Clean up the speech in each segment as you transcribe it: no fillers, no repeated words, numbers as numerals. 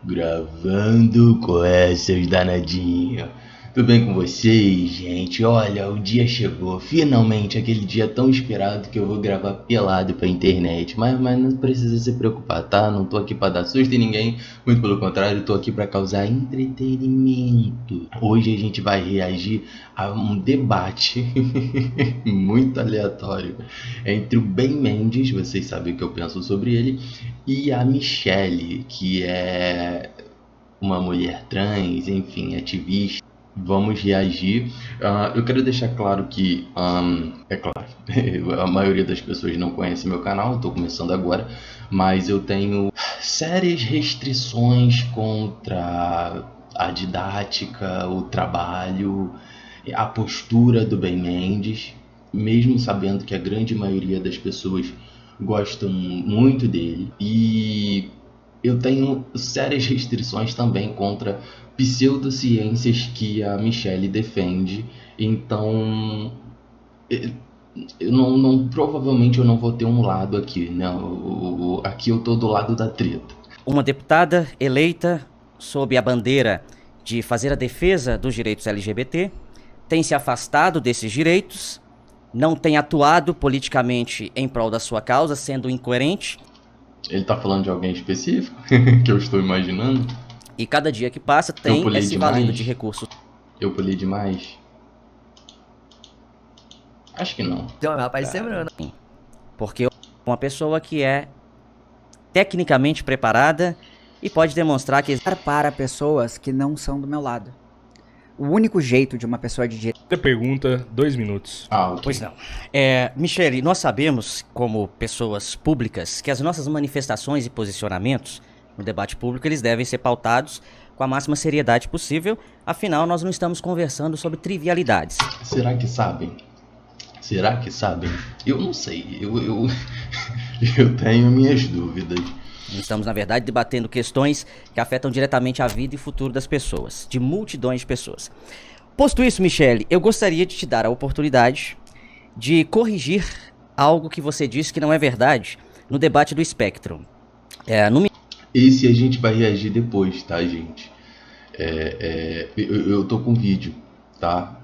Gravando com essas danadinhas. Tudo bem com vocês, gente? Olha, o dia chegou. Finalmente, aquele dia tão esperado que eu vou gravar pelado pra internet. Mas não precisa se preocupar, tá? Não tô aqui pra dar susto em ninguém. Muito pelo contrário, tô aqui pra causar entretenimento. Hoje a gente vai reagir a um debate muito aleatório entre o Ben Mendes, vocês sabem o que eu penso sobre ele, e a Michelle, que é uma mulher trans, enfim, ativista. Vamos reagir. Eu quero deixar claro que, é claro, a maioria das pessoas não conhece meu canal, eu tô começando agora, mas eu tenho sérias restrições contra a didática, o trabalho, a postura do Ben Mendes, mesmo sabendo que a grande maioria das pessoas gostam muito dele. E eu tenho sérias restrições também contra pseudociências que a Michelle defende. Então, provavelmente eu não vou ter um lado aqui, né? Aqui eu tô do lado da treta. Uma deputada eleita sob a bandeira de fazer a defesa dos direitos LGBT tem se afastado desses direitos, não tem atuado politicamente em prol da sua causa, sendo incoerente. Ele tá falando de alguém específico que eu estou imaginando? E cada dia que passa tem se valendo de recursos. Eu pulei demais? Acho que não. Então, rapaz, sempre não. Porque uma pessoa que é tecnicamente preparada e pode demonstrar que... Para pessoas que não são do meu lado. O único jeito de uma pessoa de direita... Pergunta, 2 minutos. Okay. Pois não. Michelle, nós sabemos, como pessoas públicas, que as nossas manifestações e posicionamentos no debate público, eles devem ser pautados com a máxima seriedade possível, afinal, nós não estamos conversando sobre trivialidades. Será que sabem? Será que sabem? Eu não sei, eu tenho minhas dúvidas. Estamos, na verdade, debatendo questões que afetam diretamente a vida e futuro das pessoas, de multidões de pessoas. Posto isso, Michelle, eu gostaria de te dar a oportunidade de corrigir algo que você disse que não é verdade no debate do Spectrum. Esse a gente vai reagir depois, tá, gente? Eu tô com vídeo, tá?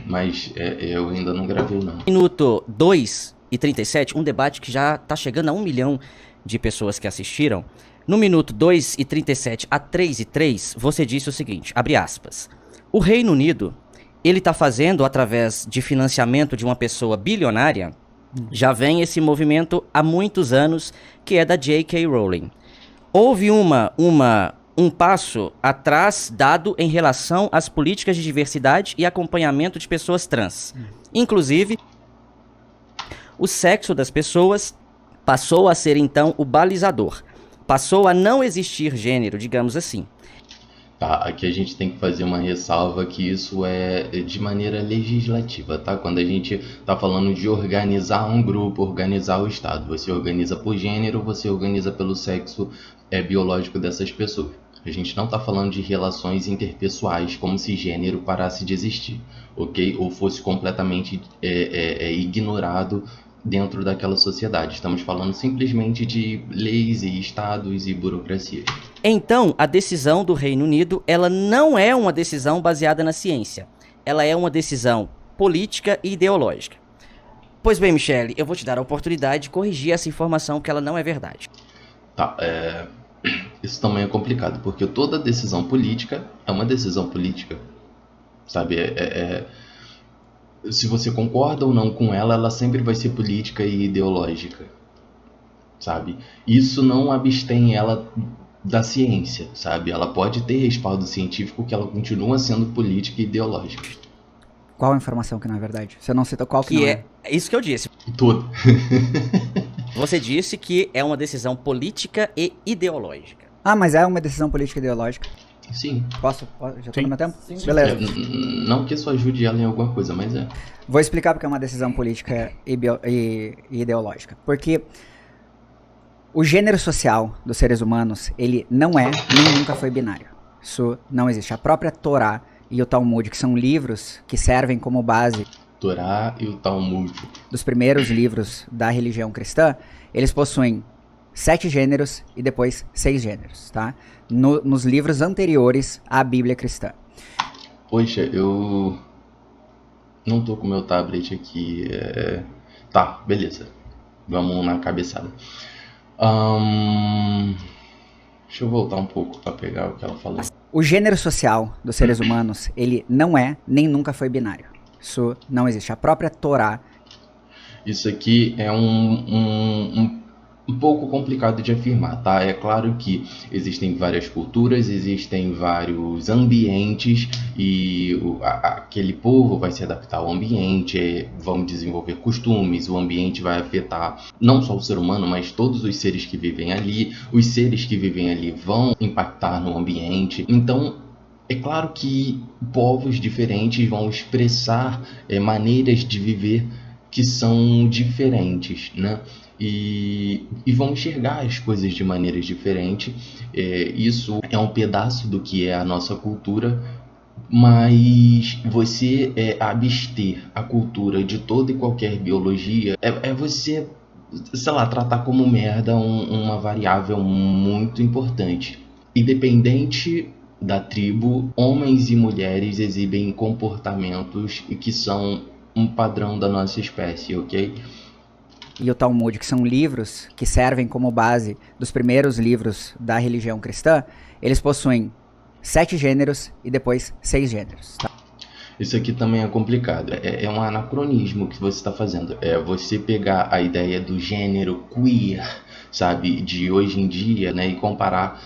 Mas eu ainda não gravei, não. Minuto 2:37, um debate que já tá chegando a 1 milhão de pessoas que assistiram. No minuto 2:37 a 3:03, você disse o seguinte, abre aspas, o Reino Unido, ele tá fazendo através de financiamento de uma pessoa bilionária, já vem esse movimento há muitos anos, que é da J.K. Rowling. Houve um passo atrás dado em relação às políticas de diversidade e acompanhamento de pessoas trans. Inclusive, o sexo das pessoas passou a ser então o balizador. Passou a não existir gênero, digamos assim. Tá, aqui a gente tem que fazer uma ressalva que isso é de maneira legislativa, tá? Quando a gente tá falando de organizar um grupo, organizar o Estado, você organiza por gênero, você organiza pelo sexo biológico dessas pessoas. A gente não tá falando de relações interpessoais, como se gênero parasse de existir, ok? Ou fosse completamente ignorado dentro daquela sociedade. Estamos falando simplesmente de leis e estados e burocracias. Então, a decisão do Reino Unido, ela não é uma decisão baseada na ciência. Ela é uma decisão política e ideológica. Pois bem, Michelle, eu vou te dar a oportunidade de corrigir essa informação, que ela não é verdade. Tá, isso também é complicado, porque toda decisão política é uma decisão política, sabe? Se você concorda ou não com ela, ela sempre vai ser política e ideológica, sabe? Isso não abstém ela da ciência, sabe? Ela pode ter respaldo científico, que ela continua sendo política e ideológica. Qual a informação que não é verdade? Você não citou qual que não é? É isso que eu disse. Tudo. Você disse que é uma decisão política e ideológica. Ah, mas é uma decisão política e ideológica? Sim. Posso? Já tô no meu tempo? Sim. Beleza. Não que isso ajude ela em alguma coisa, mas é. Vou explicar porque é uma decisão política e ideológica. Porque o gênero social dos seres humanos, ele não é, nem nunca foi binário. Isso não existe. A própria Torá e o Talmud, que são livros que servem como base... Torá e o Talmud. Dos primeiros livros da religião cristã, eles possuem 7 gêneros e depois 6 gêneros, tá? Nos livros anteriores à Bíblia cristã. Poxa, eu não tô com o meu tablet aqui. Tá, beleza. Vamos na cabeçada. Deixa eu voltar um pouco para pegar o que ela falou. O gênero social dos seres humanos, ele não é nem nunca foi binário. Isso não existe. A própria Torá. Isso aqui é um pouco complicado de afirmar, tá? É claro que existem várias culturas, existem vários ambientes e aquele povo vai se adaptar ao ambiente, vão desenvolver costumes, o ambiente vai afetar não só o ser humano, mas todos os seres que vivem ali. Os seres que vivem ali vão impactar no ambiente. Então, é claro que povos diferentes vão expressar maneiras de viver que são diferentes, né? E vão enxergar as coisas de maneiras diferentes. Isso é um pedaço do que é a nossa cultura, mas você abster a cultura de toda e qualquer biologia é você, sei lá, tratar como merda uma variável muito importante. Independente da tribo, homens e mulheres exibem comportamentos que são um padrão da nossa espécie, ok? E o Talmud, que são livros que servem como base dos primeiros livros da religião cristã, eles possuem 7 gêneros e depois 6 gêneros, tá? Isso aqui também é complicado. É um anacronismo que você está fazendo. É você pegar a ideia do gênero queer, sabe, de hoje em dia, né, e comparar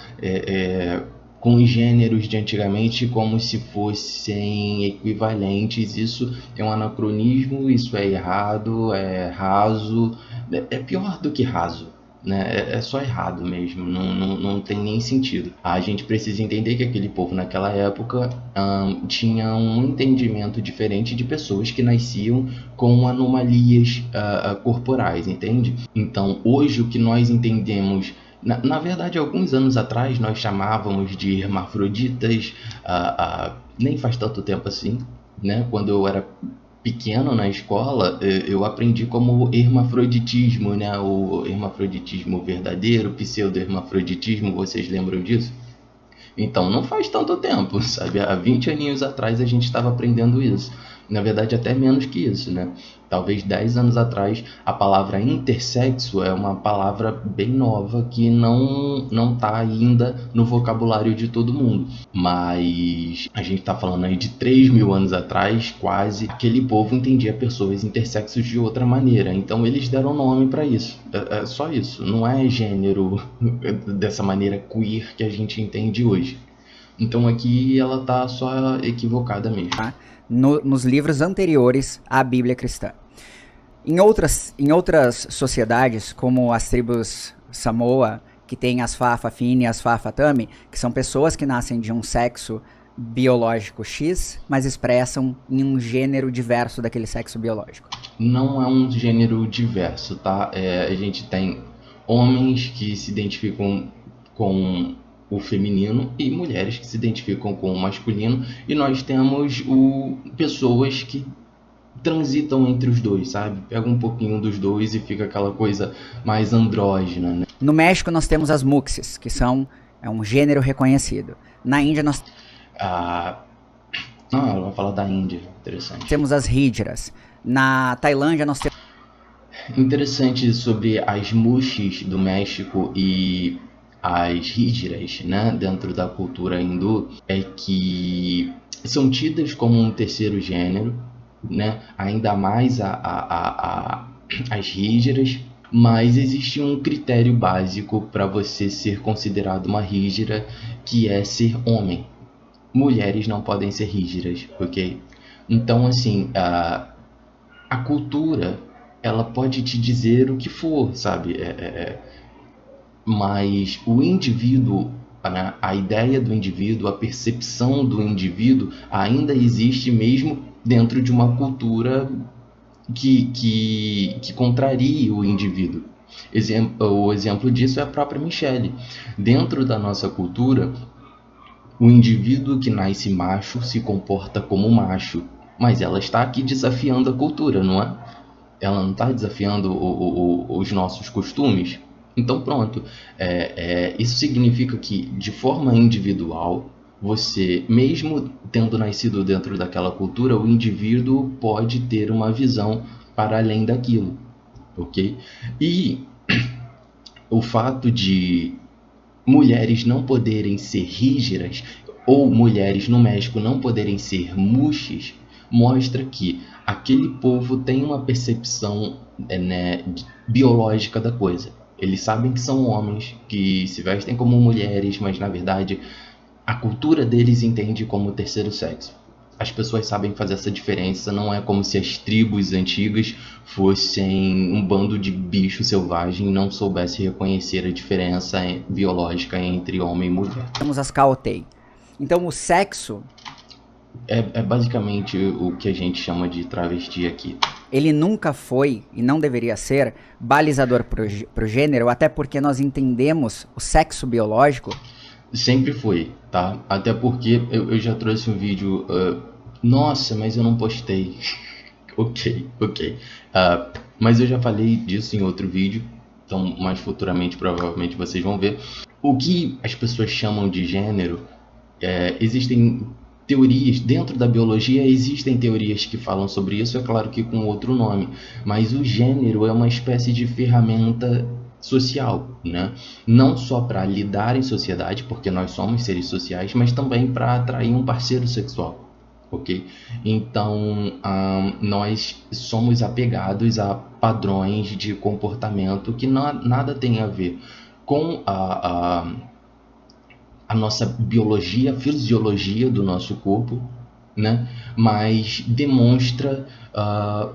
com os gêneros de antigamente como se fossem equivalentes. Isso é um anacronismo, isso é errado, é raso, é pior do que raso, né? É só errado mesmo, não tem nem sentido. A gente precisa entender que aquele povo naquela época tinha um entendimento diferente de pessoas que nasciam com anomalias corporais, entende? Então hoje o que nós entendemos, na verdade, alguns anos atrás nós chamávamos de hermafroditas, nem faz tanto tempo assim, né? Quando eu era pequeno na escola, eu aprendi como hermafroditismo, né? O hermafroditismo verdadeiro, pseudo-hermafroditismo, vocês lembram disso? Então não faz tanto tempo, sabe? Há 20 aninhos atrás a gente estava aprendendo isso. Na verdade, até menos que isso, né? Talvez 10 anos atrás, a palavra intersexo é uma palavra bem nova que não está ainda no vocabulário de todo mundo. Mas a gente está falando aí de 3.000 anos atrás, quase, aquele povo entendia pessoas intersexos de outra maneira. Então eles deram nome para isso. É só isso. Não é gênero dessa maneira queer que a gente entende hoje. Então aqui ela tá só equivocada mesmo. Nos livros anteriores à Bíblia cristã. Em outras sociedades, como as tribos Samoa, que tem as Fa'afafine e as Fa'afatame, que são pessoas que nascem de um sexo biológico X, mas expressam em um gênero diverso daquele sexo biológico. Não é um gênero diverso, tá? A gente tem homens que se identificam com o feminino e mulheres que se identificam com o masculino, e nós temos pessoas que transitam entre os dois, sabe? Pega um pouquinho dos dois e fica aquela coisa mais andrógena, né? No México nós temos as Muxes, que é um gênero reconhecido. Na Índia nós ela vai falar da Índia, interessante. Temos as Hijras. Na Tailândia nós temos... Interessante sobre as Muxes do México e as Hijras, né, dentro da cultura hindu, é que são tidas como um terceiro gênero, né, ainda mais as Hijras, mas existe um critério básico para você ser considerado uma Hijra, que é ser homem. Mulheres não podem ser Hijras, ok? Então, assim, a cultura, ela pode te dizer o que for, sabe? Mas o indivíduo, né, a ideia do indivíduo, a percepção do indivíduo ainda existe mesmo dentro de uma cultura que contraria o indivíduo. O exemplo disso é a própria Michelle. Dentro da nossa cultura, o indivíduo que nasce macho se comporta como macho, mas ela está aqui desafiando a cultura, não é? Ela não está desafiando os nossos costumes. Então pronto, isso significa que de forma individual, você, mesmo tendo nascido dentro daquela cultura, o indivíduo pode ter uma visão para além daquilo, ok? E o fato de mulheres não poderem ser rígidas ou mulheres no México não poderem ser muxes mostra que aquele povo tem uma percepção biológica da coisa. Eles sabem que são homens que se vestem como mulheres, mas na verdade a cultura deles entende como terceiro sexo. As pessoas sabem fazer essa diferença, não é como se as tribos antigas fossem um bando de bicho selvagem e não soubesse reconhecer a diferença biológica entre homem e mulher. Temos as Kaotei. Então o sexo é basicamente o que a gente chama de travesti aqui. Ele nunca foi, e não deveria ser, balizador pro gênero, até porque nós entendemos o sexo biológico. Sempre foi, tá? Até porque eu já trouxe um vídeo... nossa, mas eu não postei. ok. Mas eu já falei disso em outro vídeo. Então, mais futuramente, provavelmente, vocês vão ver. O que as pessoas chamam de gênero... existem teorias, dentro da biologia existem teorias que falam sobre isso, é claro que com outro nome. Mas o gênero é uma espécie de ferramenta social, né? Não só para lidar em sociedade, porque nós somos seres sociais, mas também para atrair um parceiro sexual, ok? Então, nós somos apegados a padrões de comportamento que nada tem a ver com a nossa biologia, a fisiologia do nosso corpo, né? Mas demonstra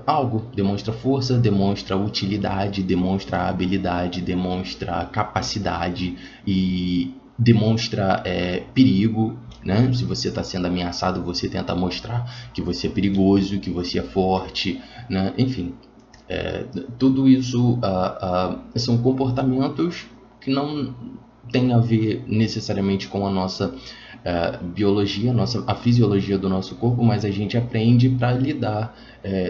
algo, demonstra força, demonstra utilidade, demonstra habilidade, demonstra capacidade e demonstra perigo, né? Se você está sendo ameaçado, você tenta mostrar que você é perigoso, que você é forte, né? Enfim, tudo isso são comportamentos que não tem a ver necessariamente com a nossa biologia, a fisiologia do nosso corpo, mas a gente aprende para lidar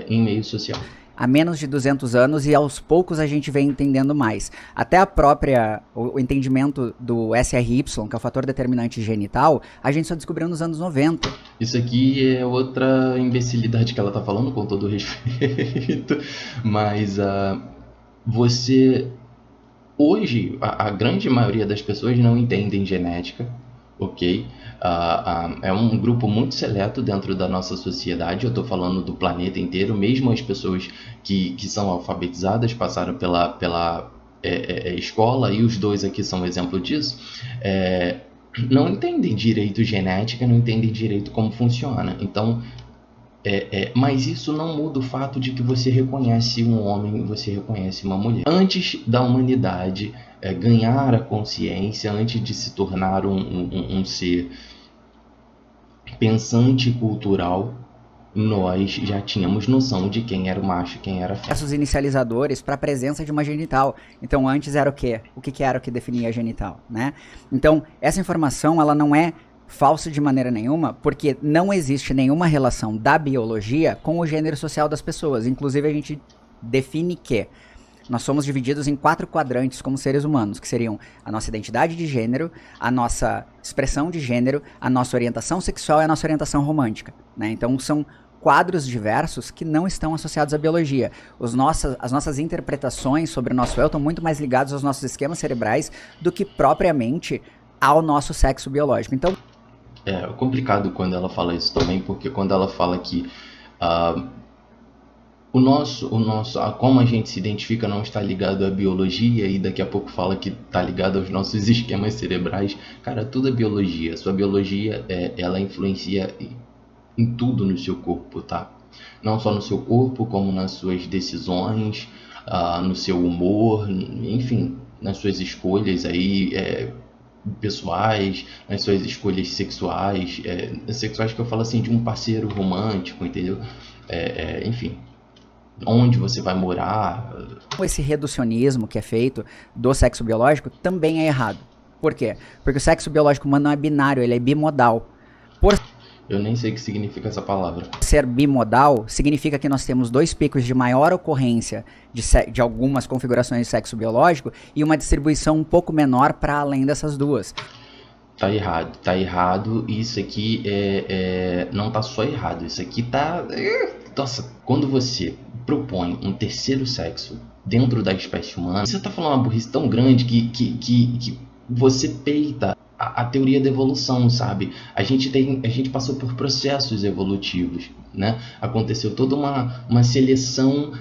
em meio social. Há menos de 200 anos e aos poucos a gente vem entendendo mais. Até o entendimento do SRY, que é o fator determinante genital, a gente só descobriu nos anos 90. Isso aqui é outra imbecilidade que ela está falando, com todo respeito, mas você... Hoje, a grande maioria das pessoas não entendem genética, ok? É um grupo muito seleto dentro da nossa sociedade, eu estou falando do planeta inteiro, mesmo as pessoas que são alfabetizadas, passaram pela escola, e os dois aqui são um exemplo disso, não entendem direito genética, não entendem direito como funciona. Então, mas isso não muda o fato de que você reconhece um homem e você reconhece uma mulher. Antes da humanidade ganhar a consciência, antes de se tornar um ser pensante e cultural, nós já tínhamos noção de quem era o macho e quem era a fêmea. Processos inicializadores para a presença de uma genital. Então antes era o quê? O que era o que definia a genital, né? Então essa informação ela não é falso de maneira nenhuma, porque não existe nenhuma relação da biologia com o gênero social das pessoas. Inclusive, a gente define que nós somos divididos em 4 quadrantes como seres humanos, que seriam a nossa identidade de gênero, a nossa expressão de gênero, a nossa orientação sexual e a nossa orientação romântica, né? Então, são quadros diversos que não estão associados à biologia. As nossas interpretações sobre o nosso eu estão muito mais ligados aos nossos esquemas cerebrais do que propriamente ao nosso sexo biológico. Então, é complicado quando ela fala isso também, porque quando ela fala que como a gente se identifica não está ligado à biologia, e daqui a pouco fala que está ligado aos nossos esquemas cerebrais, cara, tudo é biologia. Sua biologia, ela influencia em tudo no seu corpo, tá? Não só no seu corpo, como nas suas decisões, no seu humor, enfim, nas suas escolhas aí, pessoais, nas suas escolhas sexuais, sexuais que eu falo assim, de um parceiro romântico, entendeu? Enfim, onde você vai morar. Esse reducionismo que é feito do sexo biológico também é errado. Por quê? Porque o sexo biológico humano não é binário, ele é bimodal. Eu nem sei o que significa essa palavra. Ser bimodal significa que nós temos 2 picos de maior ocorrência de algumas configurações de sexo biológico e uma distribuição um pouco menor para além dessas duas. Tá errado. Isso aqui não tá só errado, isso aqui tá... Nossa, quando você propõe um terceiro sexo dentro da espécie humana, você tá falando uma burrice tão grande que você peita a teoria da evolução, sabe? A gente passou por processos evolutivos, né? Aconteceu toda uma seleção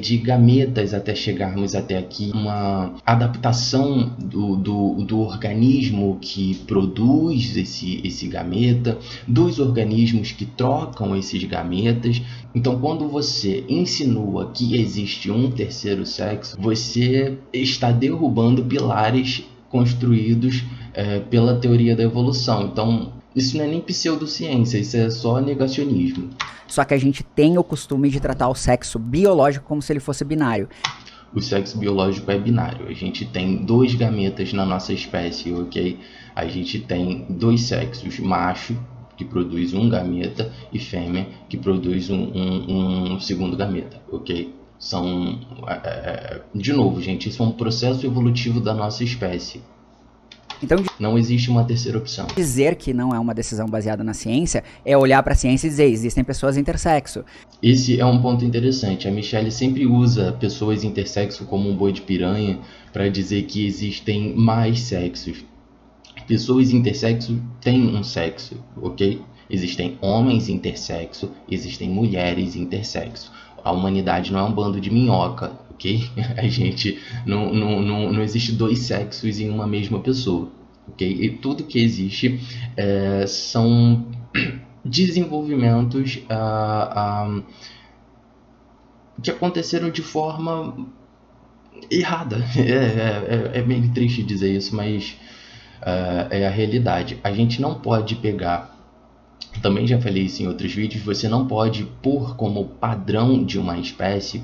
de gametas até chegarmos até aqui, uma adaptação do organismo que produz esse gameta, dos organismos que trocam esses gametas. Então, quando você insinua que existe um terceiro sexo, você está derrubando pilares construídos pela teoria da evolução. Então, isso não é nem pseudociência, isso é só negacionismo. Só que a gente tem o costume de tratar o sexo biológico como se ele fosse binário. O sexo biológico é binário. A gente tem 2 gametas na nossa espécie, ok? A gente tem 2 sexos, macho, que produz um gameta, e fêmea, que produz um segundo gameta, ok? São... de novo, gente, isso é um processo evolutivo da nossa espécie. Então, não existe uma terceira opção. Dizer que não é uma decisão baseada na ciência é olhar para a ciência e dizer, existem pessoas intersexo. Esse é um ponto interessante. A Michelle sempre usa pessoas intersexo como um boi de piranha para dizer que existem mais sexos. Pessoas intersexo têm um sexo, ok? Existem homens intersexo, existem mulheres intersexo. A humanidade não é um bando de minhoca, ok? A gente não existe 2 sexos em uma mesma pessoa, ok? E tudo que existe são desenvolvimentos que aconteceram de forma errada. É meio triste dizer isso, mas é a realidade. A gente não pode pegar... Também já falei isso em outros vídeos, você não pode pôr como padrão de uma espécie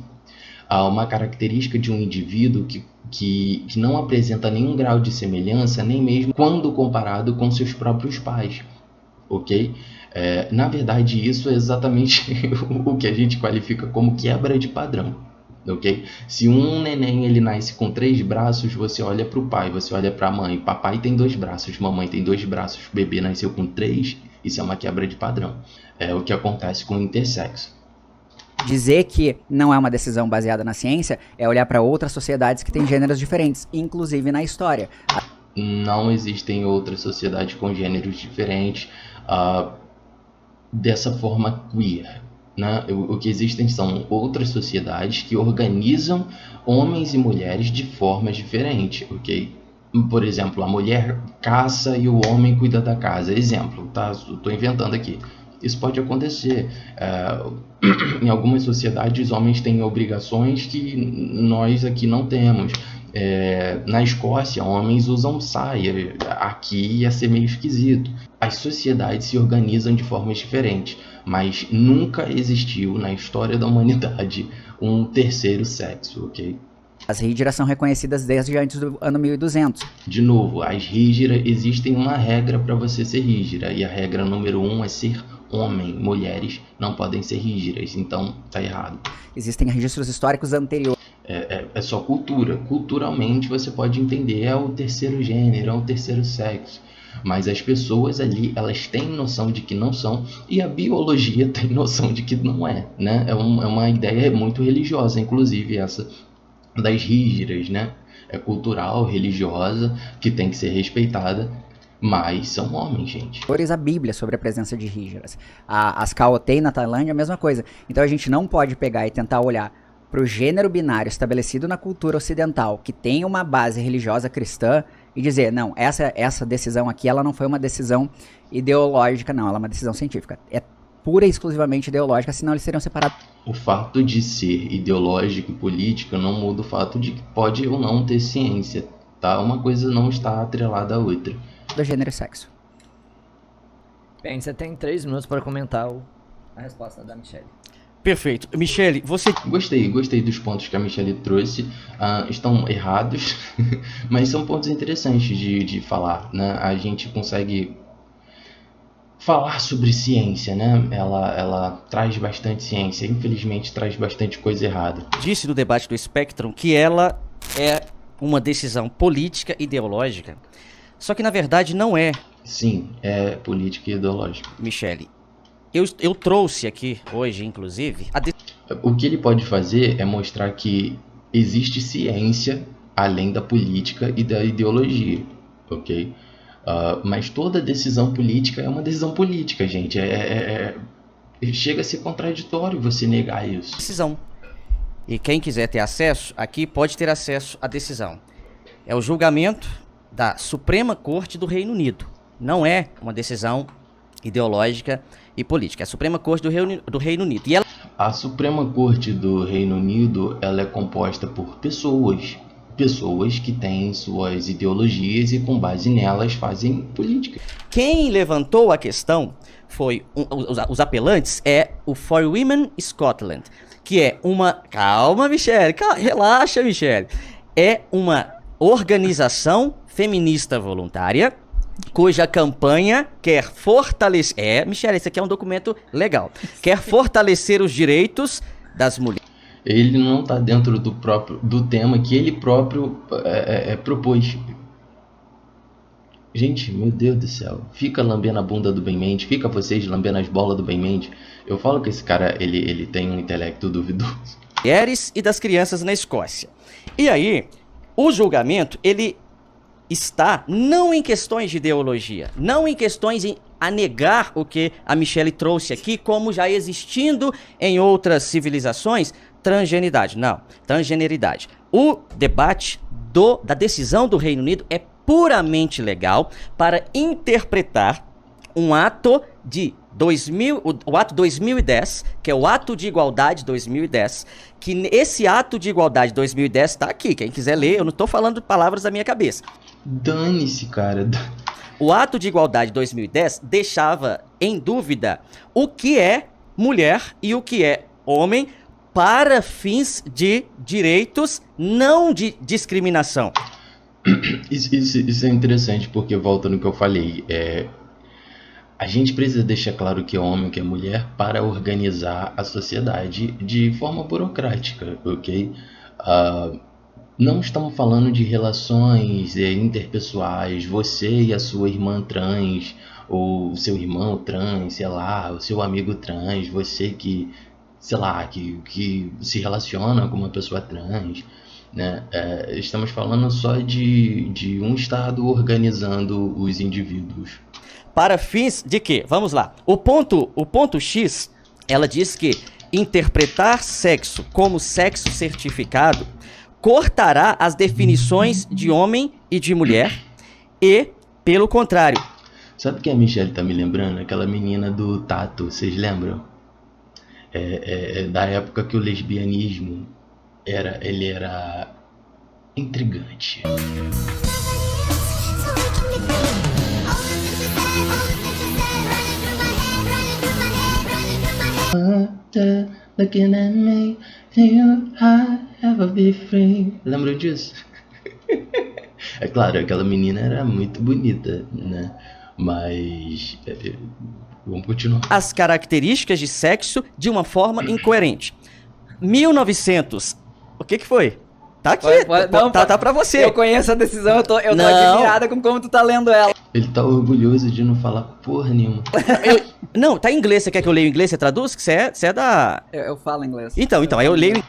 uma característica de um indivíduo que não apresenta nenhum grau de semelhança, nem mesmo quando comparado com seus próprios pais, ok? Na verdade, isso é exatamente o que a gente qualifica como quebra de padrão, ok? Se um neném ele nasce com 3 braços, você olha para o pai, você olha para a mãe, papai tem 2 braços, mamãe tem 2 braços, o bebê nasceu com 3, isso é uma quebra de padrão. É o que acontece com o intersexo. Dizer que não é uma decisão baseada na ciência é olhar para outras sociedades que têm gêneros diferentes, inclusive na história. Não existem outras sociedades com gêneros diferentes dessa forma queer, né? O que existem são outras sociedades que organizam homens e mulheres de formas diferentes, ok? Por exemplo, a mulher caça e o homem cuida da casa. Exemplo, tá? Estou inventando aqui. Isso pode acontecer. Em algumas sociedades, os homens têm obrigações que nós aqui não temos. Na Escócia, homens usam saia. Aqui ia ser meio esquisito. As sociedades se organizam de formas diferentes, mas nunca existiu na história da humanidade um terceiro sexo, ok? As rígiras são reconhecidas desde antes do ano 1200. De novo, as rígiras, existem uma regra para você ser rígira, e a regra número 1 é ser homem. Mulheres não podem ser rígidas, então tá errado. Existem registros históricos anteriores. É só cultura. Culturalmente você pode entender, é o terceiro gênero, é o terceiro sexo. Mas as pessoas ali, elas têm noção de que não são, e a biologia tem noção de que não é, né? É uma ideia muito religiosa, inclusive essa das rígidas, né? É cultural, religiosa, que tem que ser respeitada, mas são homens, gente. A Bíblia sobre a presença de rígidas. As Caotei na Tailândia, a mesma coisa. Então a gente não pode pegar e tentar olhar para o gênero binário estabelecido na cultura ocidental, que tem uma base religiosa cristã, e dizer, não, essa decisão aqui, ela não foi uma decisão ideológica, não, ela é uma decisão científica. É pura e exclusivamente ideológica, senão eles seriam separados. O fato de ser ideológico e político não muda o fato de que pode ou não ter ciência, tá? Uma coisa não está atrelada à outra. Do gênero e sexo. Bem, você tem 3 minutos para comentar a resposta da Michelle. Perfeito. Michelle, você... Gostei dos pontos que a Michelle trouxe. Estão errados, mas são pontos interessantes de falar, né? A gente consegue falar sobre ciência, né? Ela traz bastante ciência, infelizmente traz bastante coisa errada. Disse no debate do Spectrum que ela é uma decisão política ideológica, só que na verdade não é, Sim, é política e ideológica. Michele. Eu trouxe aqui hoje, inclusive, O que ele pode fazer é mostrar que existe ciência além da política e da ideologia, ok? Mas toda decisão política é uma decisão política, gente. Chega a ser contraditório você negar isso. decisão. E quem quiser ter acesso, aqui pode ter acesso à decisão. É o julgamento da Suprema Corte do Reino Unido. Não é uma decisão ideológica e política. É a Suprema Corte do Reino Unido. E ela... A Suprema Corte do Reino Unido, ela é composta por pessoas que têm suas ideologias e com base nelas fazem política. Quem levantou a questão foi os apelantes é o For Women Scotland, que é uma... Calma, Michele, relaxa, Michele. É uma organização feminista voluntária cuja campanha quer fortalecer... Michele, isso aqui é um documento legal. Quer fortalecer os direitos das mulheres. Ele não está dentro do tema que ele próprio propôs. Gente, meu Deus do céu. Fica lambendo a bunda do Bem-Mente. Fica vocês lambendo as bolas do Bem-Mente. Eu falo que esse cara, ele tem um intelecto duvidoso. Mulheres e das crianças na Escócia. E aí, o julgamento, ele está não em questões de ideologia, não em questões a negar o que a Michele trouxe aqui, como já existindo em outras civilizações, transgeneridade. Não, transgeneridade. O debate da decisão do Reino Unido é puramente legal para interpretar um ato de o ato 2010, que é o ato de igualdade 2010, que esse ato de igualdade 2010 está aqui, quem quiser ler, eu não estou falando palavras da minha cabeça. Dane-se, cara. O ato de igualdade 2010 deixava em dúvida o que é mulher e o que é homem para fins de direitos, não de discriminação. Isso é interessante porque volta no que eu falei. A gente precisa deixar claro o que é homem e o que é mulher para organizar a sociedade de forma burocrática, ok? Não estamos falando de relações interpessoais, você e a sua irmã trans, ou o seu irmão trans, sei lá, o seu amigo trans, você que, sei lá, que se relaciona com uma pessoa trans, né? Estamos falando só de um Estado organizando os indivíduos. Para fins de quê? Vamos lá. O ponto X, ela diz que interpretar sexo como sexo certificado cortará as definições de homem e de mulher e, pelo contrário... Sabe o que a Michelle tá me lembrando? Aquela menina do Tato, vocês lembram? Da época que o lesbianismo ele era intrigante. Looking at me, you ever be free. Lembram disso? É claro, aquela menina era muito bonita, né? Mas vamos continuar. As características de sexo de uma forma incoerente. 1900. O que foi? Tá aqui. Tá pra você. Eu conheço a decisão, eu tô Não. admirada com como tu tá lendo ela. Ele tá orgulhoso de não falar porra nenhuma. Não, tá em inglês. Você quer que eu leia em inglês? Você traduz? Que você é da... Eu falo inglês. Então, aí eu leio em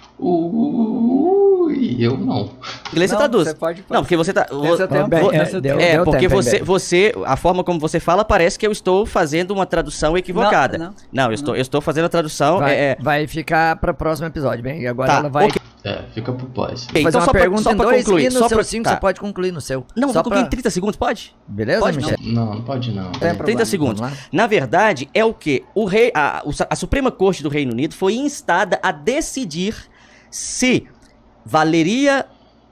Eu não. inglês, você Não, traduz. você pode- Não, porque você tá... Seu tempo. Deu Porque tempo, você, a forma como você fala, parece que eu estou fazendo uma tradução equivocada. Não. Eu estou fazendo a tradução... Vai ficar para o próximo episódio, bem? E agora Tá, ela vai ok. Fica pro pós. Ok, fazer então uma só pra- pergunta só em pra 2 concluir, e no só seu pra- 5 tá. você pode concluir no seu. Não, só vou concluir em 30 segundos, pode? Beleza, Pode, Michel? Não pode não. Tem 30 problema. segundos. Vamos lá. Na verdade, é o que? A Suprema Corte do Reino Unido foi instada a decidir se valeria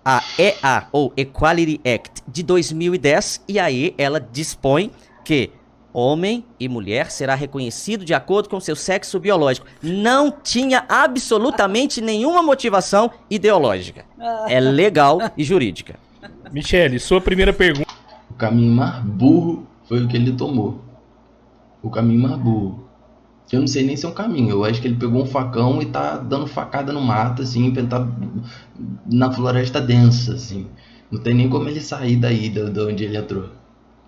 a EA, ou Equality Act, de 2010, e aí ela dispõe que homem e mulher será reconhecido de acordo com seu sexo biológico. Não tinha absolutamente nenhuma motivação ideológica. É legal e jurídica. Michele, sua primeira pergunta. O caminho mais burro foi o que ele tomou. O caminho mais burro. Eu não sei nem se é um caminho. Eu acho que ele pegou um facão e tá dando facada no mato, assim, tá na floresta densa, assim. Não tem nem como ele sair daí, de onde ele entrou.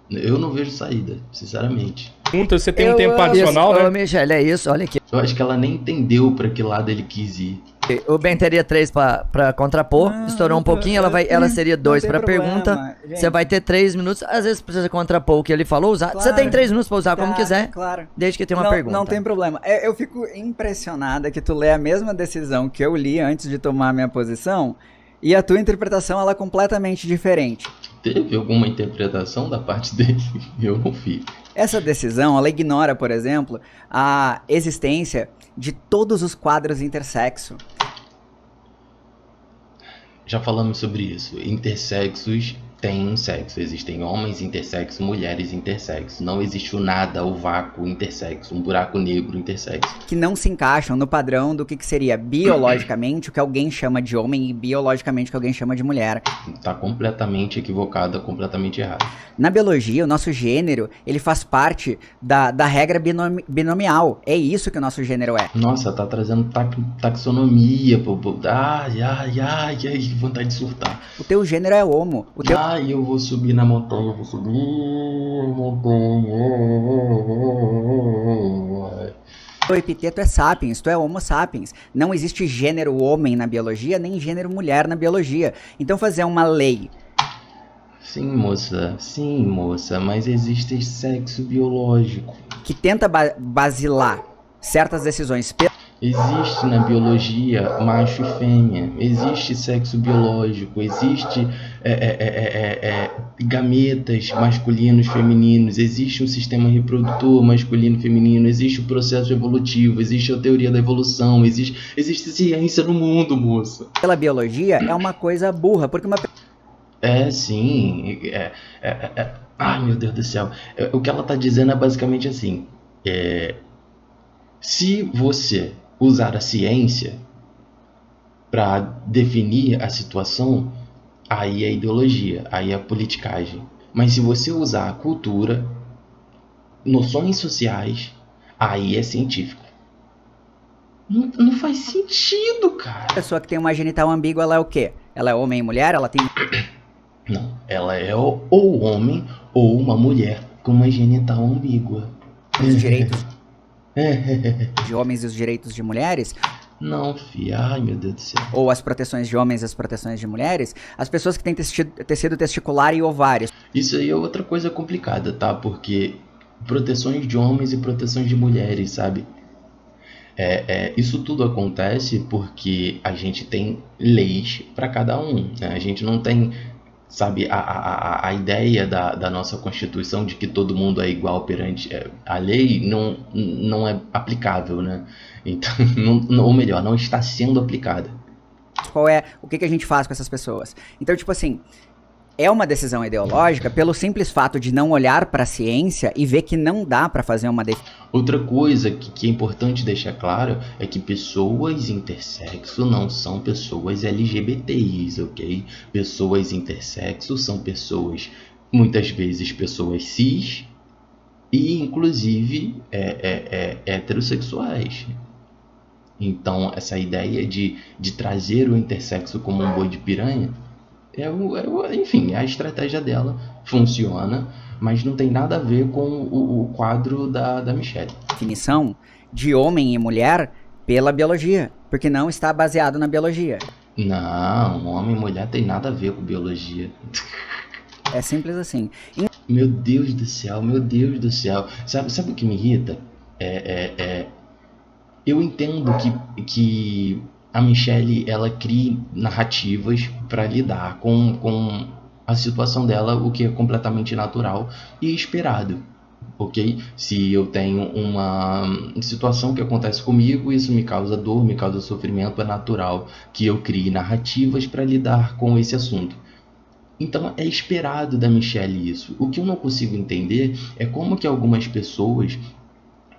Eu não vejo saída, sinceramente. Pergunta, você tem um tempo adicional, Ô, né? Michele, é isso, olha aqui. Eu acho que ela nem entendeu pra que lado ele quis ir. O Ben teria 3 pra contrapor, Não, estourou um pouquinho, ela seria 2 tem pra problema, pergunta. gente. Você vai ter 3 minutos, às vezes precisa contrapor o que ele falou, usar. Você Claro. tem 3 minutos pra usar como Tá, quiser, Claro. desde que tenha uma não, pergunta. Não tem problema. Eu fico impressionada que tu lê a mesma decisão que eu li antes de tomar minha posição e a tua interpretação ela é completamente diferente. Teve alguma interpretação da parte dele? Eu não fiz. Essa decisão, ela ignora, por exemplo, a existência de todos os quadros intersexo. Já falamos sobre isso. Intersexos têm um sexo. Existem homens intersexo, mulheres intersexo. Não existe o nada, o vácuo intersexo, um buraco negro intersexo. Que não se encaixam no padrão do que seria biologicamente o que alguém chama de homem e biologicamente o que alguém chama de mulher. Tá completamente equivocada, completamente errada. Na biologia, o nosso gênero, ele faz parte da regra binomial. É isso que o nosso gênero é. Nossa, tá trazendo taxonomia. Ai, que vontade de surtar. O teu gênero é homo. O teu... Ai, eu vou subir na montanha, eu vou subir na montanha. O epiteto é sapiens, tu é homo sapiens. Não existe gênero homem na biologia, nem gênero mulher na biologia. Então fazer uma lei... Sim, moça, mas existe sexo biológico. que tenta basilar certas decisões... Existe na biologia macho e fêmea, existe sexo biológico, existe gametas masculinos, femininos, existe um sistema reprodutor masculino e feminino, existe o processo evolutivo, existe a teoria da evolução, existe ciência no mundo, moça. Pela biologia é uma coisa burra, porque uma... Sim, ai meu Deus do céu, o que ela tá dizendo é basicamente assim, se você usar a ciência para definir a situação, aí é ideologia, aí é politicagem. Mas se você usar a cultura, noções sociais, aí é científico. Não faz sentido, cara. A pessoa que tem uma genital ambígua, ela é o quê? Ela é homem e mulher? Ela tem... Não, ela é ou homem ou uma mulher com uma genital ambígua. os direitos de homens e os direitos de mulheres, Não, filha, ai meu Deus do céu. ou as proteções de homens e as proteções de mulheres, as pessoas que têm tecido testicular e ovários. Isso aí é outra coisa complicada, tá? Porque proteções de homens e proteções de mulheres, sabe? Isso tudo acontece porque a gente tem leis para cada um, né? A gente não tem, sabe, a ideia da nossa Constituição de que todo mundo é igual perante a lei não é aplicável, né? Então, ou melhor, não está sendo aplicada. O que a gente faz com essas pessoas? Então, tipo assim, é uma decisão ideológica pelo simples fato de não olhar para a ciência e ver que não dá para fazer uma defesa. Outra coisa que é importante deixar claro é que pessoas intersexo não são pessoas LGBTIs, ok? Pessoas intersexo são pessoas, muitas vezes pessoas cis e inclusive heterossexuais. Então essa ideia de trazer o intersexo como um boi de piranha, enfim, a estratégia dela funciona, mas não tem nada a ver com o quadro da Michelle. Definição de homem e mulher pela biologia, porque não está baseado na biologia. Não, homem e mulher tem nada a ver com biologia. É simples assim. Meu Deus do céu, meu Deus do céu. Sabe o que me irrita? Eu entendo que a Michelle, ela cria narrativas para lidar com a situação dela, o que é completamente natural e esperado, ok? Se eu tenho uma situação que acontece comigo, isso me causa dor, me causa sofrimento, é natural que eu crie narrativas para lidar com esse assunto. Então é esperado da Michelle isso. O que eu não consigo entender é como que algumas pessoas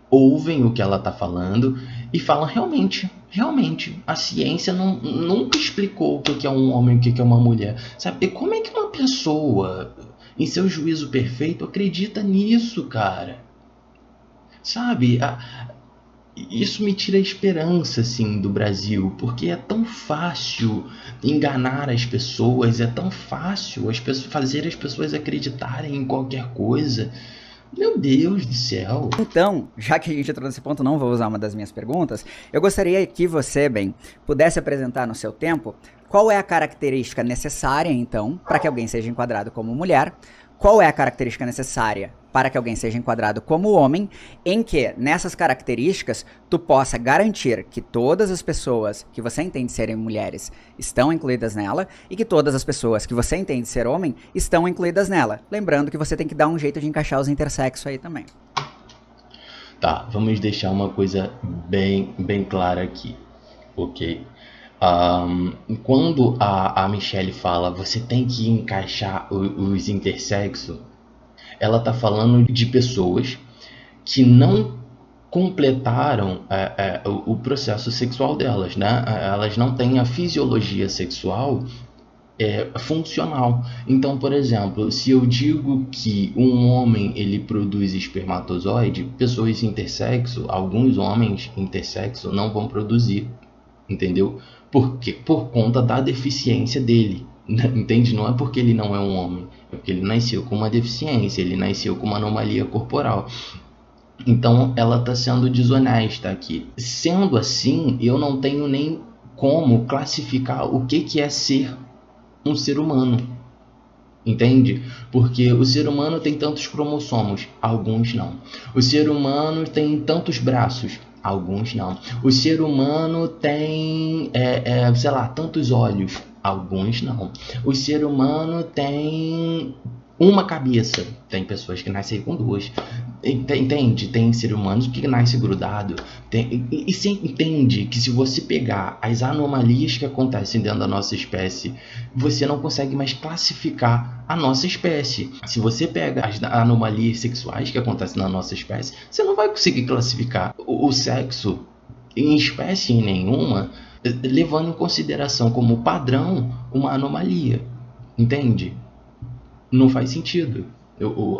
ouvem o que ela está falando e falam realmente, a ciência nunca explicou o que é um homem, o que é uma mulher, sabe? E como é que uma pessoa, em seu juízo perfeito, acredita nisso, cara? sabe? Isso me tira a esperança, assim, do Brasil, porque é tão fácil enganar as pessoas, é tão fácil fazer as pessoas acreditarem em qualquer coisa. Meu Deus do céu. Então, já que a gente entrou nesse ponto, não vou usar uma das minhas perguntas, eu gostaria que você, bem, pudesse apresentar no seu tempo qual é a característica necessária, então, para que alguém seja enquadrado como mulher, qual é a característica necessária para que alguém seja enquadrado como homem, em que, nessas características, tu possa garantir que todas as pessoas que você entende serem mulheres estão incluídas nela e que todas as pessoas que você entende ser homem estão incluídas nela. Lembrando que você tem que dar um jeito de encaixar os intersexos aí também. Tá, vamos deixar uma coisa bem clara aqui, ok? Quando a Michelle fala você tem que encaixar os intersexos, ela tá falando de pessoas que não completaram o processo sexual delas, né? Elas não têm a fisiologia sexual funcional. Então, por exemplo, se eu digo que um homem ele produz espermatozoide, pessoas intersexo, alguns homens intersexo não vão produzir, entendeu? Porque por conta da deficiência dele, entende? Não é porque ele não é um homem, é porque ele nasceu com uma deficiência, ele nasceu com uma anomalia corporal. Então ela está sendo desonesta aqui. Sendo assim, eu não tenho nem como classificar o que é ser um ser humano, entende? Porque o ser humano tem tantos cromossomos, alguns não. O ser humano tem tantos braços, alguns não. O ser humano tem, sei lá, tantos olhos, alguns não. O ser humano tem uma cabeça, tem pessoas que nascem com duas, entende? Tem ser humanos que nascem grudado, e você entende que se você pegar as anomalias que acontecem dentro da nossa espécie, você não consegue mais classificar a nossa espécie. Se você pega as anomalias sexuais que acontecem na nossa espécie, você não vai conseguir classificar o sexo em espécie nenhuma, levando em consideração como padrão uma anomalia, entende? Não faz sentido.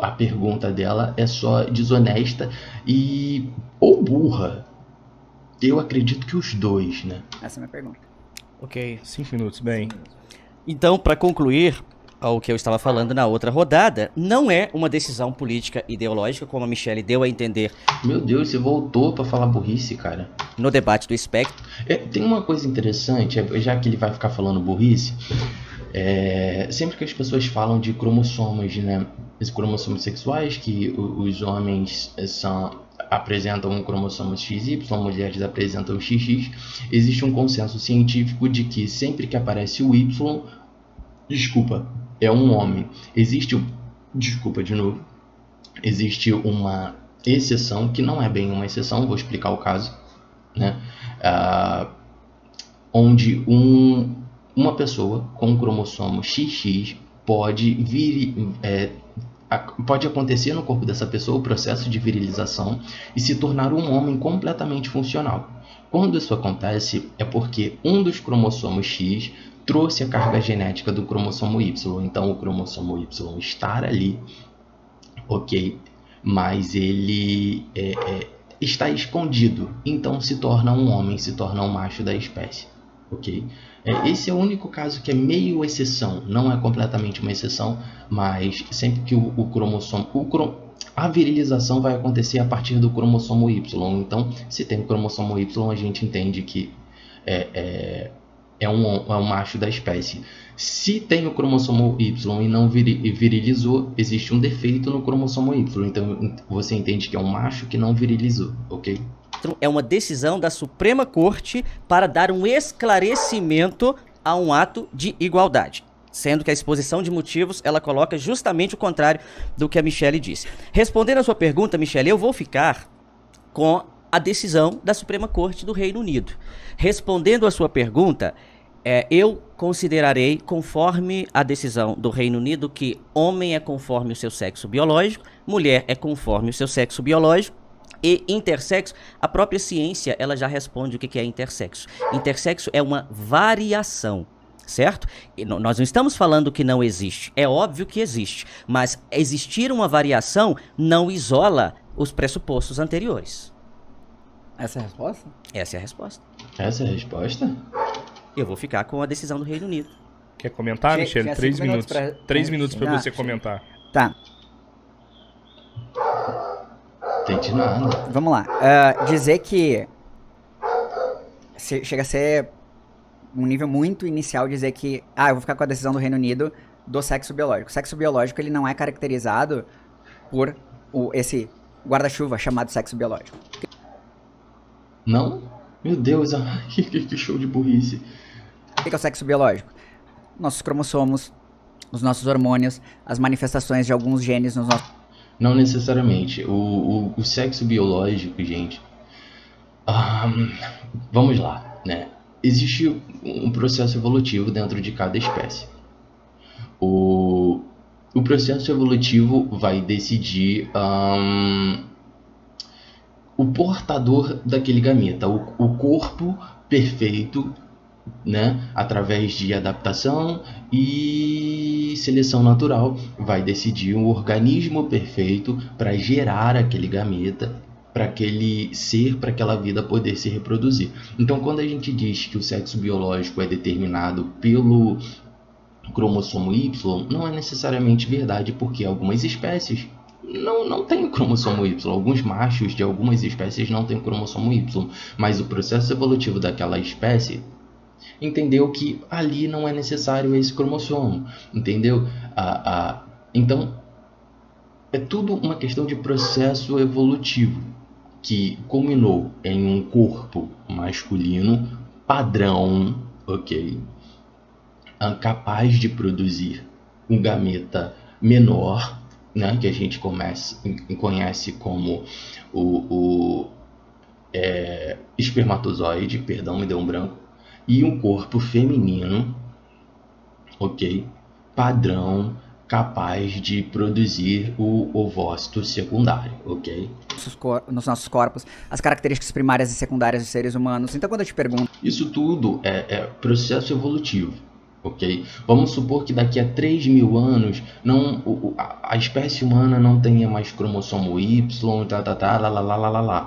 A pergunta dela é só desonesta ou burra. Eu acredito que os dois, né? Essa é a minha pergunta. Ok, 5 minutos, bem. Então, para concluir ao que eu estava falando na outra rodada, não é uma decisão política ideológica, como a Michelle deu a entender. Meu Deus, você voltou para falar burrice, cara. No debate do espectro. Tem uma coisa interessante, já que ele vai ficar falando burrice, sempre que as pessoas falam de cromossomos, né? Os cromossomos sexuais, que os homens apresentam um cromossomo XY, mulheres apresentam XX, existe um consenso científico de que sempre que aparece o Y, é um homem. Existe uma exceção, que não é bem uma exceção, vou explicar o caso, né? Onde uma pessoa com um cromossomo XX pode acontecer no corpo dessa pessoa o processo de virilização e se tornar um homem completamente funcional. Quando isso acontece, é porque um dos cromossomos X trouxe a carga genética do cromossomo Y. Então o cromossomo Y está ali, ok? Mas ele está escondido, então se torna um homem, se torna um macho da espécie, ok? Esse é o único caso que é meio exceção, não é completamente uma exceção, mas sempre que a virilização vai acontecer a partir do cromossomo Y. Então, se tem o cromossomo Y, a gente entende que é um macho da espécie. Se tem o cromossomo Y e não virilizou, existe um defeito no cromossomo Y. Então, você entende que é um macho que não virilizou, ok? É uma decisão da Suprema Corte para dar um esclarecimento a um ato de igualdade. Sendo que a exposição de motivos, ela coloca justamente o contrário do que a Michelle disse. Respondendo a sua pergunta, Michelle, eu vou ficar com a decisão da Suprema Corte do Reino Unido. Respondendo a sua pergunta, eu considerarei, conforme a decisão do Reino Unido, que homem é conforme o seu sexo biológico, mulher é conforme o seu sexo biológico, e intersexo, a própria ciência, ela já responde o que é intersexo. Intersexo é uma variação, certo? E nós não estamos falando que não existe, é óbvio que existe, mas existir uma variação não isola os pressupostos anteriores. Essa é a resposta? Essa é a resposta. Essa é a resposta? Eu vou ficar com a decisão do Reino Unido. Quer comentar, Tinha- Michele? tinha 3 5 minutos minutos. pra- 3 minutos pra Ah, você comentar. Tá, Entendi nada. vamos lá. Dizer que chega a ser um nível muito inicial dizer que, eu vou ficar com a decisão do Reino Unido do sexo biológico. O sexo biológico, ele não é caracterizado por esse guarda-chuva chamado sexo biológico. Não? Meu Deus, que show de burrice. O que é o sexo biológico? Nossos cromossomos, os nossos hormônios, as manifestações de alguns genes nos nossos... Não necessariamente. O sexo biológico, gente. Vamos lá, né? Existe um processo evolutivo dentro de cada espécie. O processo evolutivo vai decidir o portador daquele gameta, o corpo perfeito, né? Através de adaptação e seleção natural, vai decidir um organismo perfeito para gerar aquele gameta, para aquele ser, para aquela vida poder se reproduzir. Então, quando a gente diz que o sexo biológico é determinado pelo cromossomo Y, não é necessariamente verdade, porque algumas espécies não têm o cromossomo Y. Alguns machos de algumas espécies não têm o cromossomo Y, mas o processo evolutivo daquela espécie entendeu que ali não é necessário esse cromossomo, entendeu? Então, é tudo uma questão de processo evolutivo que culminou em um corpo masculino padrão, ok? Capaz de produzir um gameta menor, né? Que a gente conhece como o espermatozoide, perdão, me deu um branco, e um corpo feminino, ok? Padrão, capaz de produzir o ovócito secundário, ok? nos nossos corpos, as características primárias e secundárias dos seres humanos. Então, quando eu te pergunto... Isso tudo é processo evolutivo, ok? Vamos supor que daqui a 3.000 anos a espécie humana não tenha mais cromossomo Y, lá.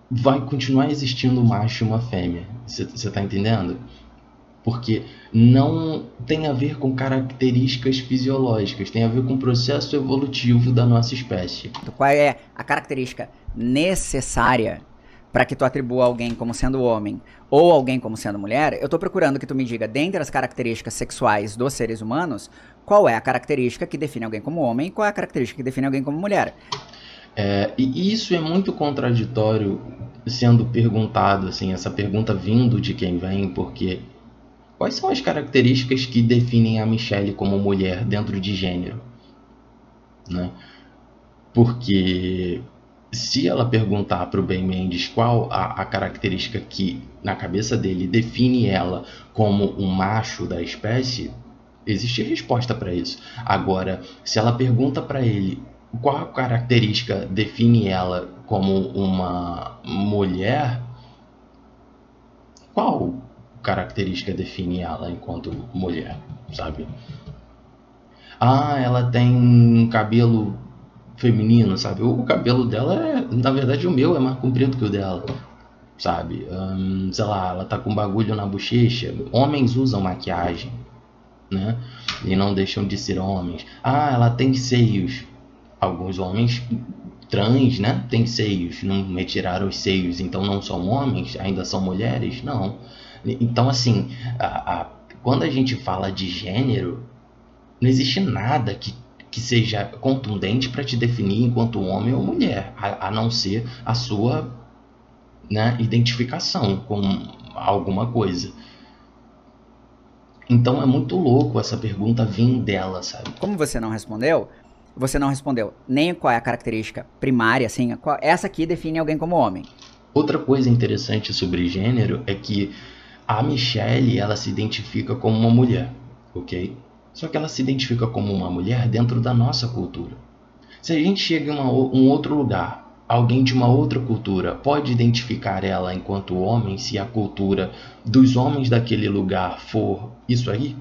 Vai continuar existindo um macho e uma fêmea. Você tá entendendo? Porque não tem a ver com características fisiológicas, tem a ver com o processo evolutivo da nossa espécie. Qual é a característica necessária para que tu atribua alguém como sendo homem ou alguém como sendo mulher? Eu tô procurando que tu me diga, dentre as características sexuais dos seres humanos, qual é a característica que define alguém como homem e qual é a característica que define alguém como mulher. E isso é muito contraditório sendo perguntado, assim, essa pergunta vindo de quem vem, porque quais são as características que definem a Michele como mulher dentro de gênero, né? Porque se ela perguntar para o Ben Mendes qual a característica que na cabeça dele define ela como um macho da espécie, existe resposta para isso. Agora, se ela pergunta para ele qual característica define ela como uma mulher, qual característica define ela enquanto mulher, sabe? Ela tem um cabelo feminino, sabe? O cabelo dela na verdade o meu é mais comprido que o dela, sabe? Sei lá, ela tá com bagulho na bochecha. Homens usam maquiagem, né? E não deixam de ser homens. Ela tem seios. Alguns homens trans, né, têm seios, não retiraram os seios, então não são homens, ainda são mulheres? Não. Então, assim, quando a gente fala de gênero, não existe nada que seja contundente para te definir enquanto homem ou mulher, a não ser a sua, né, identificação com alguma coisa. Então é muito louco essa pergunta vir dela, sabe? Como você não respondeu nem qual é a característica primária, assim, essa aqui define alguém como homem. Outra coisa interessante sobre gênero é que a Michele, ela se identifica como uma mulher, ok? Só que ela se identifica como uma mulher dentro da nossa cultura. Se a gente chega em um outro lugar, alguém de uma outra cultura pode identificar ela enquanto homem se a cultura dos homens daquele lugar for isso aí?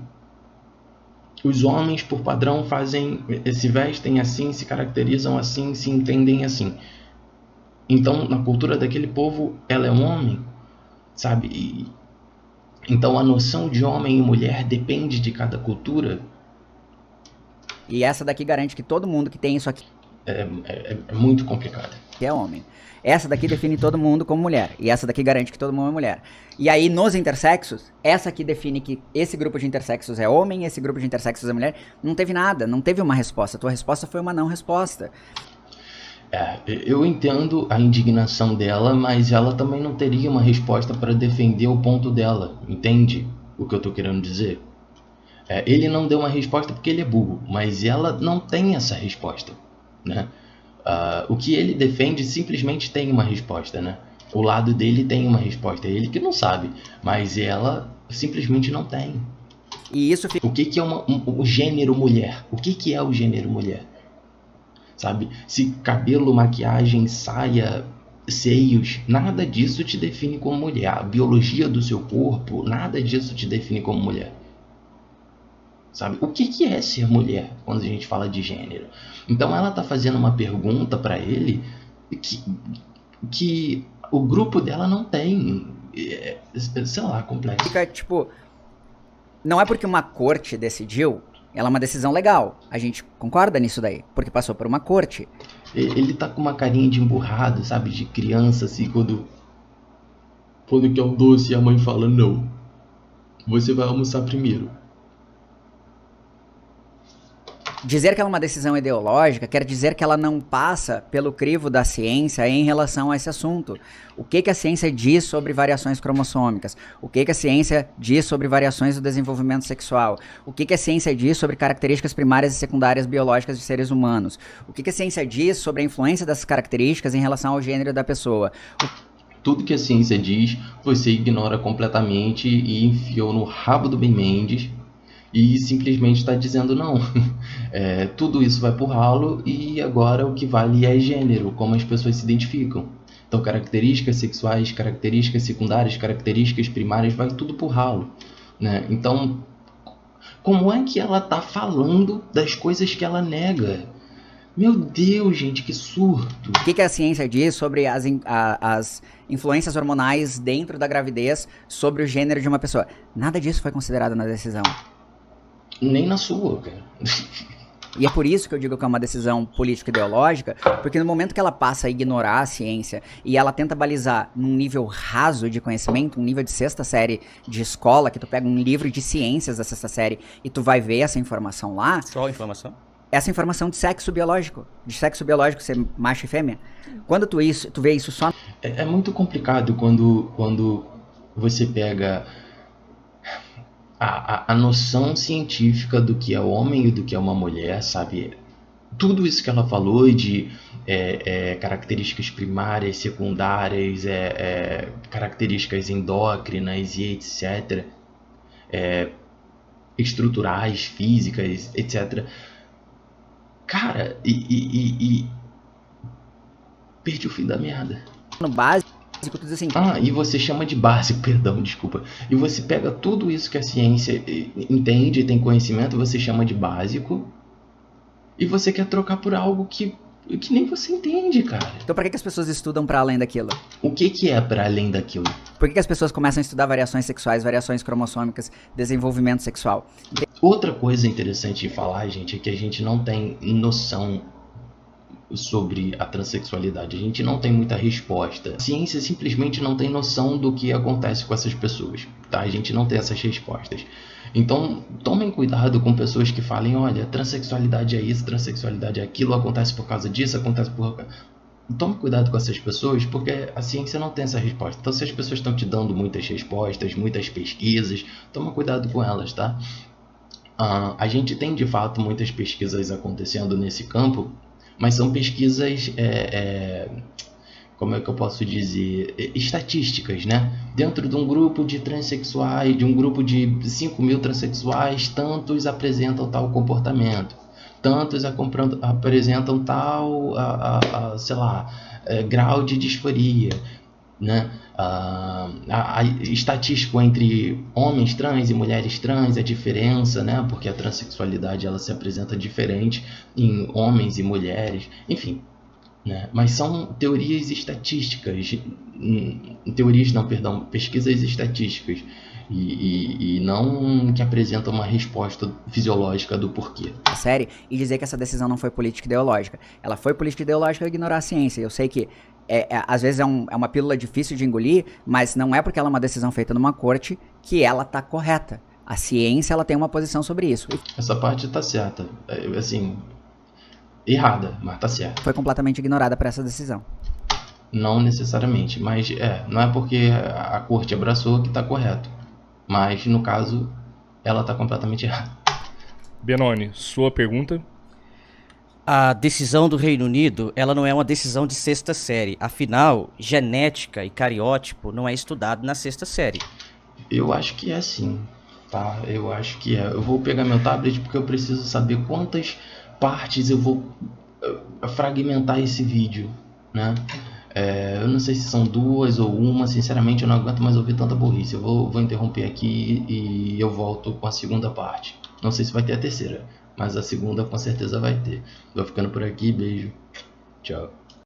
os homens, por padrão, se vestem assim, se caracterizam assim, se entendem assim. Então, na cultura daquele povo, ela é um homem, sabe? Então, a noção de homem e mulher depende de cada cultura. E essa daqui garante que todo mundo que tem isso aqui É muito complicado. é homem. Essa daqui define todo mundo como mulher. E essa daqui garante que todo mundo é mulher. E aí, nos intersexos, essa aqui define que esse grupo de intersexos é homem, esse grupo de intersexos é mulher. Não teve nada, não teve uma resposta. A tua resposta foi uma não resposta. Eu entendo a indignação dela, mas ela também não teria uma resposta para defender o ponto dela. Entende o que eu tô querendo dizer? Ele não deu uma resposta porque ele é burro, mas ela não tem essa resposta, né? O que ele defende simplesmente tem uma resposta, né? O lado dele tem uma resposta, é ele que não sabe, mas ela simplesmente não tem. E isso fica... O que é o gênero mulher? O que é o gênero mulher? Sabe? Se cabelo, maquiagem, saia, seios, nada disso te define como mulher. A biologia do seu corpo, nada disso te define como mulher. Sabe? O que é ser mulher quando a gente fala de gênero? Então ela tá fazendo uma pergunta para ele que o grupo dela não tem. Sei lá, complexo. Fica tipo... Não é porque uma corte decidiu, ela é uma decisão legal. A gente concorda nisso daí, porque passou por uma corte. Ele tá com uma carinha de emburrado, sabe? De criança, assim, quando quer um doce e a mãe fala, não, você vai almoçar primeiro. Dizer que ela é uma decisão ideológica quer dizer que ela não passa pelo crivo da ciência em relação a esse assunto. O que a ciência diz sobre variações cromossômicas? O que a ciência diz sobre variações do desenvolvimento sexual? O que a ciência diz sobre características primárias e secundárias biológicas de seres humanos? O que a ciência diz sobre a influência dessas características em relação ao gênero da pessoa? Tudo que a ciência diz, você ignora completamente e enfiou no rabo do Ben Mendes. E simplesmente está dizendo não, tudo isso vai pro ralo e agora o que vale é gênero, como as pessoas se identificam. Então características sexuais, características secundárias, características primárias, vai tudo pro ralo, né? Então, como é que ela tá falando das coisas que ela nega? Meu Deus, gente, que surto! O que a ciência diz sobre as influências hormonais dentro da gravidez sobre o gênero de uma pessoa? Nada disso foi considerado na decisão. Nem na sua, cara. E é por isso que eu digo que é uma decisão político-ideológica, porque no momento que ela passa a ignorar a ciência e ela tenta balizar num nível raso de conhecimento, um nível de 6ª série de escola, que tu pega um livro de ciências da 6ª série e tu vai ver essa informação lá... Qual informação? Essa informação de sexo biológico ser macho e fêmea. Quando tu vê isso só... É muito complicado quando você pega... A noção científica do que é homem e do que é uma mulher, sabe? Tudo isso que ela falou de características primárias, secundárias, características endócrinas e etc. Estruturais, físicas, etc. Cara, perdi o fim da merda. No básico, tu diz assim... E você chama de básico, perdão, desculpa. E você pega tudo isso que a ciência entende, tem conhecimento, você chama de básico, e você quer trocar por algo que nem você entende, cara. Então pra que as pessoas estudam pra além daquilo? O que é pra além daquilo? Por que as pessoas começam a estudar variações sexuais, variações cromossômicas, desenvolvimento sexual? Outra coisa interessante de falar, gente, é que a gente não tem noção sobre a transexualidade. A gente não tem muita resposta. A ciência simplesmente não tem noção do que acontece com essas pessoas, tá? A gente não tem essas respostas. Então, tomem cuidado com pessoas que falem, olha, transexualidade é isso, transexualidade é aquilo, acontece por causa disso, acontece por... Tome cuidado com essas pessoas, porque a ciência não tem essa resposta. Então, se as pessoas estão te dando muitas respostas, muitas pesquisas, toma cuidado com elas, tá? A gente tem, de fato, muitas pesquisas acontecendo nesse campo, mas são pesquisas, como é que eu posso dizer, estatísticas, né? Dentro de um grupo de transexuais, de um grupo de 5.000 transexuais, tantos apresentam tal comportamento, tantos apresentam tal, sei lá, grau de disforia. né? A estatístico entre homens trans e mulheres trans, a diferença, né? Porque a transexualidade ela se apresenta diferente em homens e mulheres, enfim, né? Mas são teorias estatísticas, teorias não, perdão, pesquisas estatísticas e não que apresentam uma resposta fisiológica do porquê. Série e dizer que essa decisão não foi política ideológica. Ela foi política ideológica ao ignorar a ciência. Eu sei que às vezes é uma pílula difícil de engolir, mas não é porque ela é uma decisão feita numa corte que ela tá correta. A ciência ela tem uma posição sobre isso. Essa parte tá certa, assim, errada, mas tá certa. Foi completamente ignorada por essa decisão. Não necessariamente, mas não é porque a corte abraçou que tá correto. Mas no caso, ela tá completamente errada. Benoni, sua pergunta? A decisão do Reino Unido, ela não é uma decisão de sexta série. Afinal, genética e cariótipo não é estudado na sexta série. Eu acho que é sim, tá? Eu acho que é. Eu vou pegar meu tablet porque eu preciso saber quantas partes eu vou fragmentar esse vídeo, né? Eu não sei se são 2 ou 1, sinceramente eu não aguento mais ouvir tanta burrice. Eu vou interromper aqui e eu volto com a segunda parte. Não sei se vai ter a terceira, mas a segunda com certeza vai ter. Vou ficando por aqui, beijo, tchau.